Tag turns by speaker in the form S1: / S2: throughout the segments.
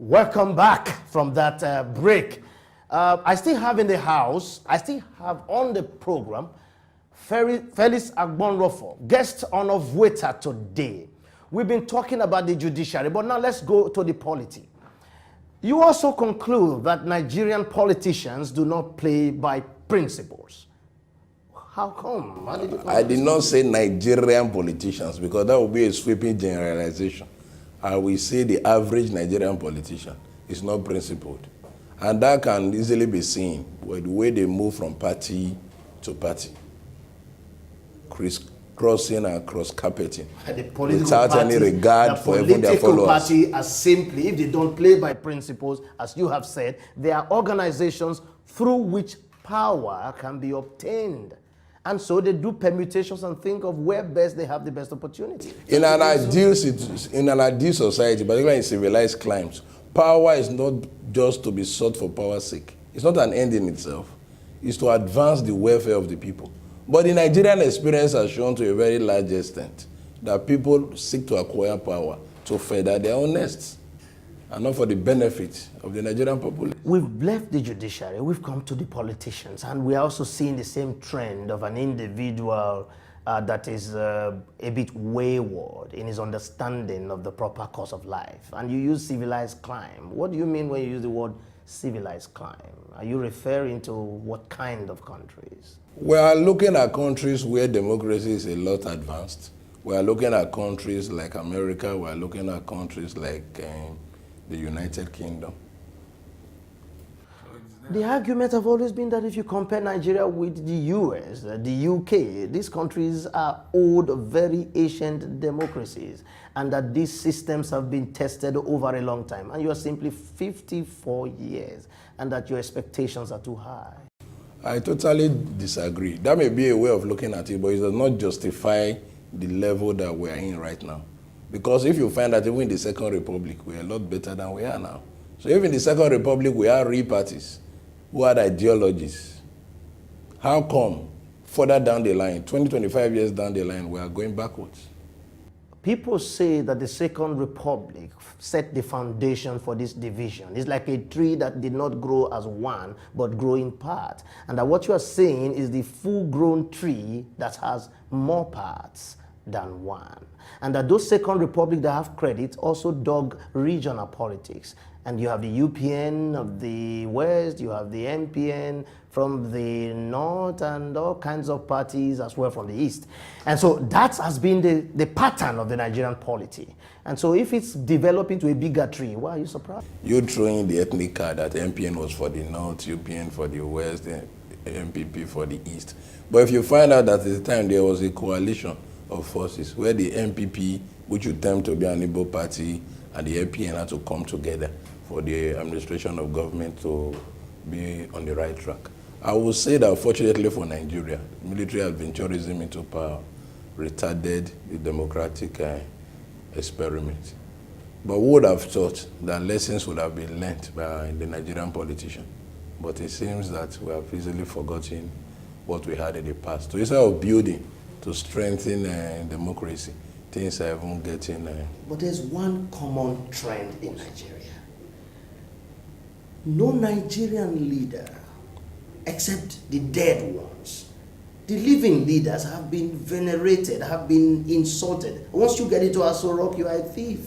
S1: Welcome back from that break. I still have in the house, I still have on the program, FeliX Agbonronfor, guest on OVUETA today. We've been talking about the judiciary, but now let's go to the polity. You also conclude that Nigerian politicians do not play by principles. How come? How did you
S2: I did not say Nigerian politicians because that would be a sweeping generalization. I will say the average Nigerian politician is not principled. And that can easily be seen with the way they move from party to party, crossing and cross-carpeting, without any regard for even their followers. The political
S1: party are simply, if they don't play by principles, as you have said, they are organizations through which power can be obtained. And so they do permutations and think of where best they have the best opportunity. In an
S2: ideal society, particularly in civilized climes, power is not just to be sought for power's sake. It's not an end in itself. It's to advance the welfare of the people. But the Nigerian experience has shown to a very large extent that people seek to acquire power to further their own nests, and not for the benefit of the Nigerian population.
S1: We've left the judiciary, we've come to the politicians, and we're also seeing the same trend of an individual that is a bit wayward in his understanding of the proper course of life. And you use civilized crime. What do you mean when you use the word civilized crime? Are you referring to what kind of countries?
S2: We are looking at countries where democracy is a lot advanced. We are looking at countries like America. We are looking at countries like the United Kingdom.
S1: The argument have always been that if you compare Nigeria with the US, the UK, these countries are old, very ancient democracies, and that these systems have been tested over a long time, and you are simply 54 years, and that your expectations are too high.
S2: I totally disagree. That may be a way of looking at it, but it does not justify the level that we are in right now. Because if you find that even in the Second Republic, we are a lot better than we are now. So even in the Second Republic, we have real parties who had ideologies. How come further down the line, 20, 25 years down the line, we are going backwards?
S1: People say that the Second Republic set the foundation for this division. It's like a tree that did not grow as one, but grow in part. And that what you are saying is the full-grown tree that has more parts than one. And that those Second Republic that have credit also dug regional politics. And you have the UPN of the West, you have the MPN from the North, and all kinds of parties as well from the East. And so that has been the pattern of the Nigerian polity. And so if it's developing to a bigger tree, why are you surprised?
S2: You throwing the ethnic card that MPN was for the North, UPN for the West, the MPP for the East. But if you find out that at the time there was a coalition of forces where the MPP, which you term to be an Igbo party, and the MPN had to come together for the administration of government to be on the right track. I would say that fortunately for Nigeria, military adventurism into power retarded the democratic experiment. But who would have thought that lessons would have been learnt by the Nigerian politician? But it seems that we have easily forgotten what we had in the past. So instead of building to strengthen democracy, things are even getting...
S1: But there's one common trend in Nigeria. No Nigerian leader, except the dead ones. The living leaders have been venerated, have been insulted. Once you get into Aso Rock, you are a thief.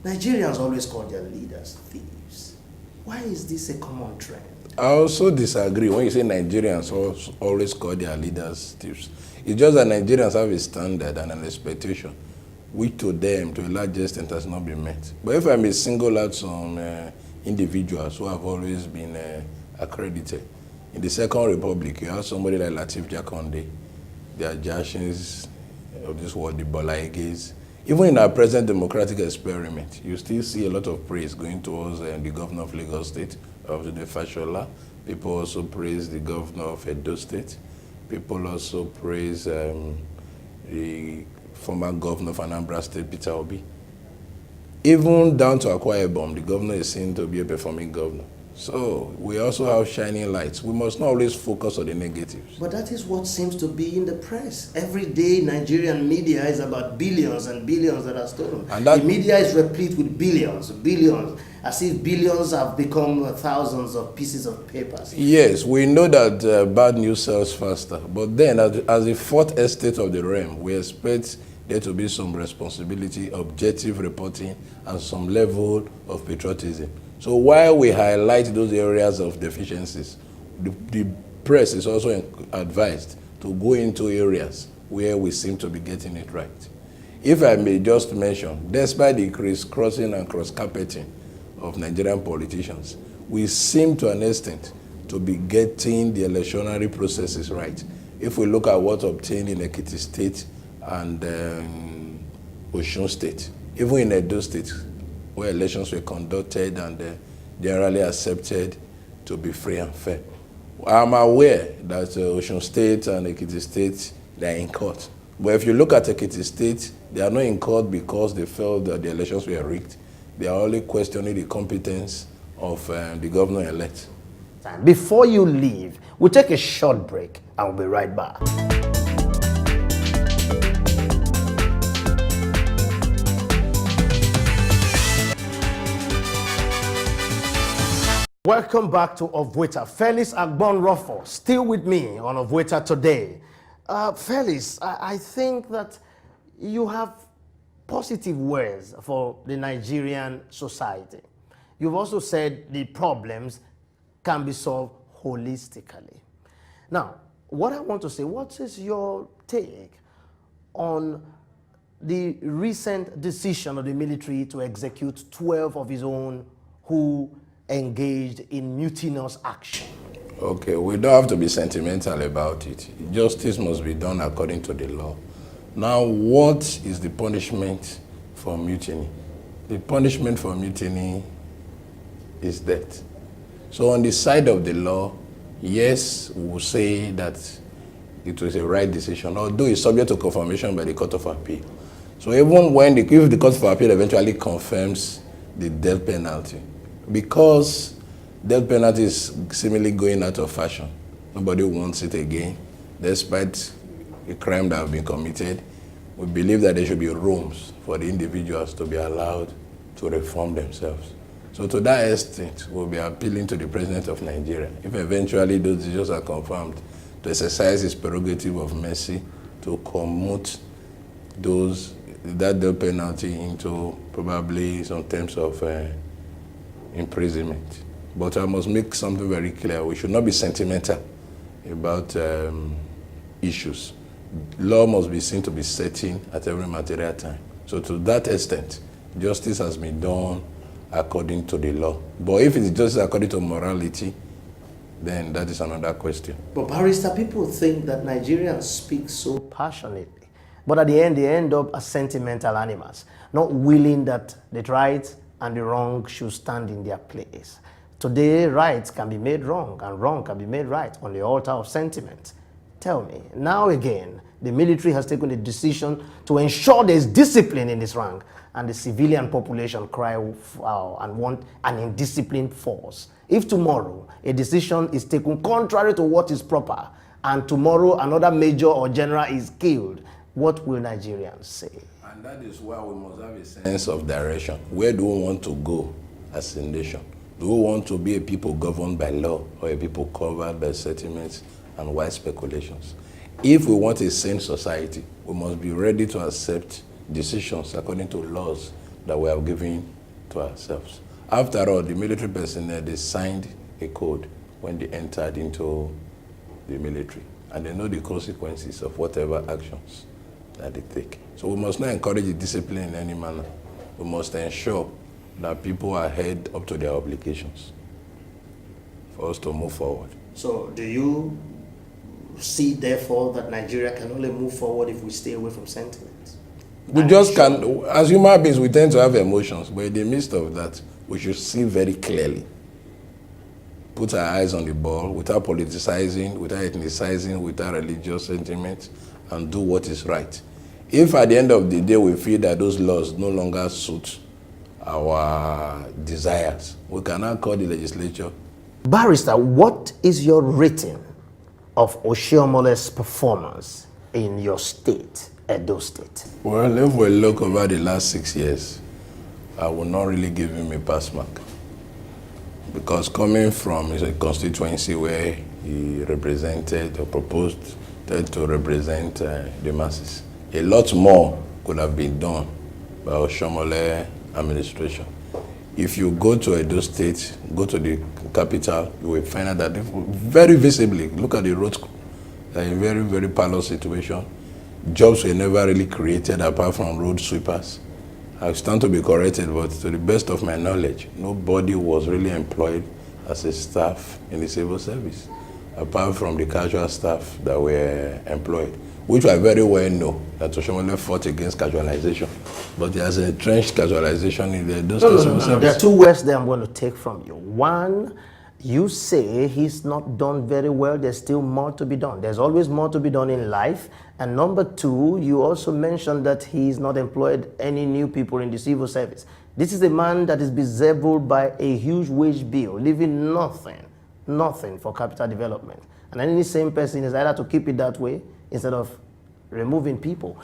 S1: Nigerians always call their leaders thieves. Why is this a common trend?
S2: I also disagree when you say Nigerians always call their leaders thieves. It's just that Nigerians have a standard and an expectation, which to them, to a large extent, has not been met. But if I may single out some individuals who have always been accredited. In the Second Republic, you have somebody like Lateef Jakonde, the Ajashins of this world, the Bolaiges. Even in our present democratic experiment, you still see a lot of praise going towards the governor of Lagos State, of the Fashola. People also praise the governor of Edo State. People also praise the former governor of Anambra State, Peter Obi. Even down to Akwa Ibom, the governor is seen to be a performing governor. So we also have shining lights. We must not always focus on the negatives.
S1: But that is what seems to be in the press. Every day, Nigerian media is about billions and billions that are stolen.
S2: And that,
S1: the media is replete with billions, as if billions have become thousands of pieces of papers.
S2: Yes, we know that bad news sells faster. But then, as a fourth estate of the realm, we expect there to be some responsibility, objective reporting, and some level of patriotism. So while we highlight those areas of deficiencies, the press is also advised to go into areas where we seem to be getting it right. If I may just mention, despite the crisscrossing and cross-carpeting of Nigerian politicians, we seem to an extent to be getting the electionary processes right. If we look at what obtained in Ekiti State and Osun State, even in Edo State, where elections were conducted and generally accepted to be free and fair. I'm aware that Osun State and Ekiti State, they are in court. But if you look at Ekiti State, they are not in court because they felt that the elections were rigged. They are only questioning the competence of the governor-elect.
S1: Before you leave, we'll take a short break and we'll be right back. Welcome back to OVUETA. FeliX Agbonronfor, still with me on OVUETA today. FeliX, I think that you have positive words for the Nigerian society. You've also said the problems can be solved holistically. Now, what I want to say, what is your take on the recent decision of the military to execute 12 of his own who engaged in mutinous action?
S2: Okay, we don't have to be sentimental about it. Justice must be done according to the law. Now, what is the punishment for mutiny? The punishment for mutiny is death. So on the side of the law, yes, we'll say that it was a right decision, although it's subject to confirmation by the Court of Appeal. So even when if the Court of Appeal eventually confirms the death penalty, because death penalty is seemingly going out of fashion, nobody wants it again, despite a crime that has been committed, we believe that there should be rooms for the individuals to be allowed to reform themselves. So to that extent, we'll be appealing to the President of Nigeria, if eventually those decisions are confirmed, to exercise his prerogative of mercy to commute that death penalty into probably some terms of imprisonment. But I must make something very clear. We should not be sentimental about issues. Law must be seen to be certain at every material time. So to that extent, justice has been done according to the law. But if it's justice according to morality, then that is another question.
S1: But Barrister, people think that Nigerians speak so passionately, but at the end, they end up as sentimental animals, not willing that the right and the wrong should stand in their place. Today, right can be made wrong, and wrong can be made right on the altar of sentiment. Tell me, now again, the military has taken a decision to ensure there is discipline in this rank, and the civilian population cry foul and want an indisciplined force. If tomorrow a decision is taken contrary to what is proper, and tomorrow another major or general is killed, what will Nigerians say?
S2: And that is why we must have a sense of direction. Where do we want to go as a nation? Do we want to be a people governed by law, or a people covered by sentiments and wide speculations? If we want a sane society, we must be ready to accept decisions according to laws that we have given to ourselves. After all, the military personnel, they signed a code when they entered into the military, and they know the consequences of whatever actions that they take. So we must not encourage the discipline in any manner. We must ensure that people are held up to their obligations for us to move forward.
S1: So do you see, therefore, that Nigeria can only move forward if we stay away from sentiment?
S2: We just can, as human beings, we tend to have emotions, but in the midst of that, we should see very clearly, put our eyes on the ball without politicizing, without ethnicizing, without religious sentiment, and do what is right. If at the end of the day we feel that those laws no longer suit our desires, we cannot call the legislature
S1: Barrister, what is your rating of Oshomole's performance in your state, Edo State?
S2: Well, if we look over the last 6 years, I will not really give him a pass mark. Because coming from a constituency where he represented or proposed to represent the masses, a lot more could have been done by Oshomole administration. If you go to Edo State, go to the capital, you will find out that very visibly, look at the roads, they're in very, very parlous situation. Jobs were never really created apart from road sweepers. I stand to be corrected, but to the best of my knowledge, nobody was really employed as a staff in the civil service, apart from the casual staff that were employed, which I very well know that Oshomole fought against casualization, but there's a entrenched casualization in the civil service.
S1: There are two words that I'm going to take from you. One, you say he's not done very well. There's still more to be done. There's always more to be done in life. And number two, you also mentioned that he's not employed any new people in the civil service. This is a man that is bedeviled by a huge wage bill, leaving nothing for capital development. And any same person is either to keep it that way instead of removing people.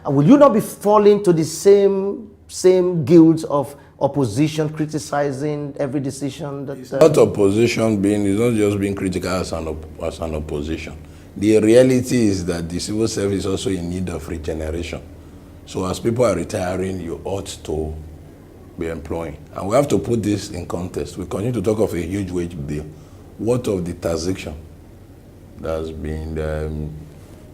S1: Will you not be falling to the same guilt of opposition criticizing every decision that...
S2: It's not opposition it's not just being critical as an opposition. The reality is that the civil service is also in need of regeneration. So as people are retiring, you ought to be employing. And we have to put this in context. We continue to talk of a huge wage bill. What of the taxation that has been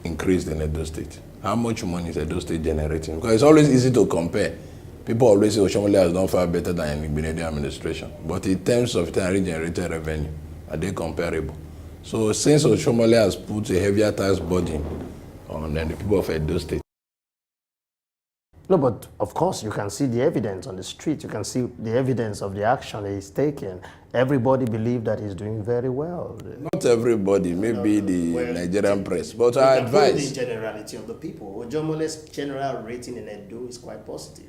S2: increased in Edo State? How much money is Edo State generating? Because it's always easy to compare. People always say Oshomole has done far better than the Benedict administration. But in terms of generated revenue, are they comparable? So since Oshomole has put a heavier tax burden on the people of Edo State.
S1: No, but of course you can see the evidence on the street. You can see the evidence of the action he's taken. Everybody believes that he's doing very well.
S2: Not everybody, maybe Nigerian press, but I advise.
S1: The generality of the people. Oshomole's general rating in Edo is quite positive.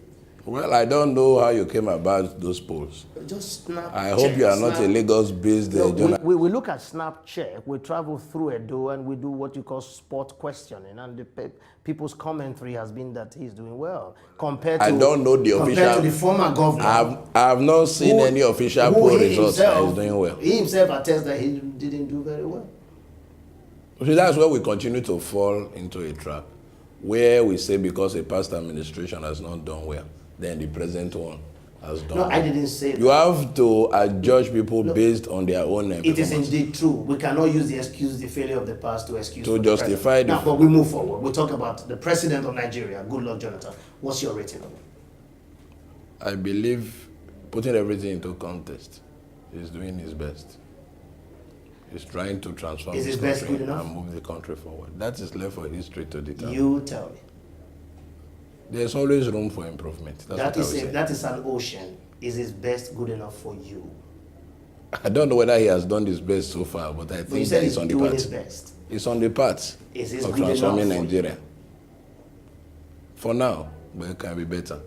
S2: Well, I don't know how you came about those polls.
S1: Just snap.
S2: I hope you are not a Lagos-based journalist.
S1: We look at snap check. We travel through Edo and we do what you call spot questioning, and the people's commentary has been that he's doing well compared to.
S2: I don't know the official.
S1: Compared to the former governor.
S2: I have not seen any official poll results that he's doing well.
S1: He himself attests that he didn't do very well.
S2: So that's where we continue to fall into a trap, where we say because a past administration has not done well, then the present one has done.
S1: No, I didn't say that.
S2: You have to judge people based on their own
S1: It is indeed true. We cannot use the failure of the past to excuse
S2: to justify the...
S1: Now, but we move forward. We'll talk about the president of Nigeria, Goodluck Jonathan. What's your rating of him?
S2: I believe, putting everything into context, he's doing his best. He's trying to transform
S1: his country
S2: and move the country forward. That is left for history to determine.
S1: You tell me.
S2: There's always room for improvement.
S1: That is an ocean. Is his best good enough for you?
S2: I don't know whether he has done his best so far, but I think that he's on the path.
S1: His best.
S2: It's on the path of transforming Nigeria. For now, but it can be better.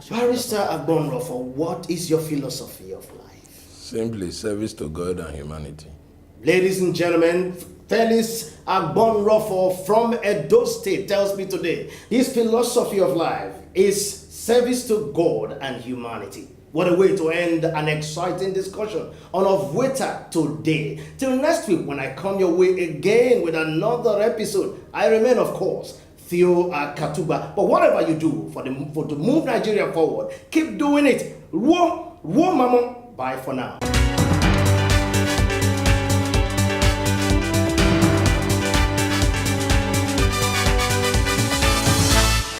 S1: Barrister Agbonronfor, what is your philosophy of life?
S2: Simply service to God and humanity.
S1: Ladies and gentlemen, FeliX Agbonronfor from Edo State tells me today his philosophy of life is service to God and humanity. What a way to end an exciting discussion on OVUETA today. Till next week when I come your way again with another episode, I remain, of course, Theo Akatugba. But whatever you do to move Nigeria forward, keep doing it. Mama. Bye for now.